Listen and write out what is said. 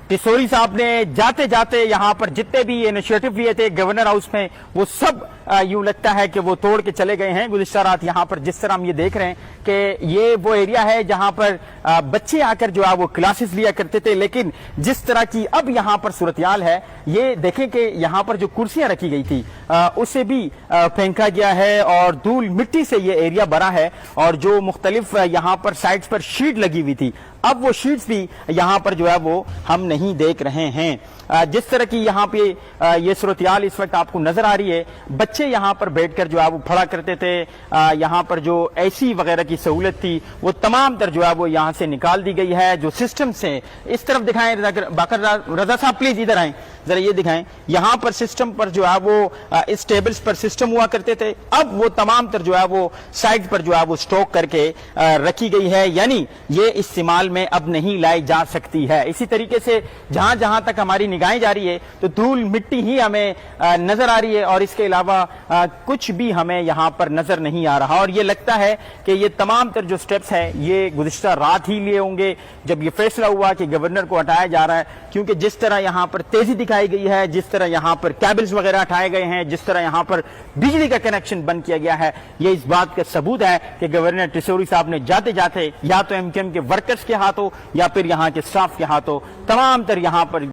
टिसोरी साहब ने जाते जाते यहाँ पर जितने भी इनिशिएटिव लिए थे गवर्नर हाउस में वो सब यूं लगता है कि वो तोड़ के चले गए हैं। गुज़िश्ता रात यहाँ पर जिस तरह हम ये देख रहे हैं कि ये वो एरिया है जहाँ पर बच्चे आकर जो है वो क्लासेस लिया करते थे, लेकिन जिस तरह की अब यहाँ पर सूरत-ए-हाल है ये देखें कि यहाँ पर जो कुर्सियां रखी गई थी उसे भी फेंका गया है और धूल मिट्टी से ये एरिया भरा है। और जो मुख्तलिफ यहाँ पर साइड्स पर शीट लगी हुई थी अब वो शीट्स भी यहाँ पर जो है वो हम नहीं देख रहे हैं। जिस तरह की यहाँ पे ये सूरत-ए-हाल इस वक्त आपको नजर आ रही है, बच्चे यहाँ पर बैठकर जो है वो पढ़ा करते थे। यहाँ पर जो एसी वगैरह की सहूलत थी वो तमाम तर जो है वो यहाँ से निकाल दी गई है। जो सिस्टम से इस तरफ दिखाएं बाकर रजा साहब, प्लीज इधर आए जरा ये दिखाएं। यहाँ पर सिस्टम पर जो है वो इस टेबल्स पर सिस्टम हुआ करते थे, अब वो तमाम तर जो है वो साइड पर जो है वो स्टॉक करके रखी गई है, यानी ये इस्तेमाल में अब नहीं लाई जा सकती है। इसी तरीके से जहां जहां तक हमारी निगाहें जा रही है तो धूल मिट्टी ही हमें नजर आ रही है और इसके अलावा कुछ भी हमें यहाँ पर नजर नहीं आ रहा। और ये लगता है कि ये तमाम तर जो स्टेप्स है ये गुज़िश्ता रात ही लिए होंगे जब ये फैसला हुआ कि गवर्नर को हटाया जा रहा है, क्योंकि जिस तरह यहाँ पर तेजी दिखाई गई है, जिस तरह यहाँ पर केबल्स वगैरह हटाए गए हैं, जिस तरह यहाँ पर बिजली का कनेक्शन बंद किया गया है, ये इस बात का सबूत है कि गवर्नर टिसोरी साहब ने जाते जाते या तो एमकेएम के वर्कर्स के हाथों या फिर यहाँ के स्टाफ के हाथों तमाम तर यहाँ पर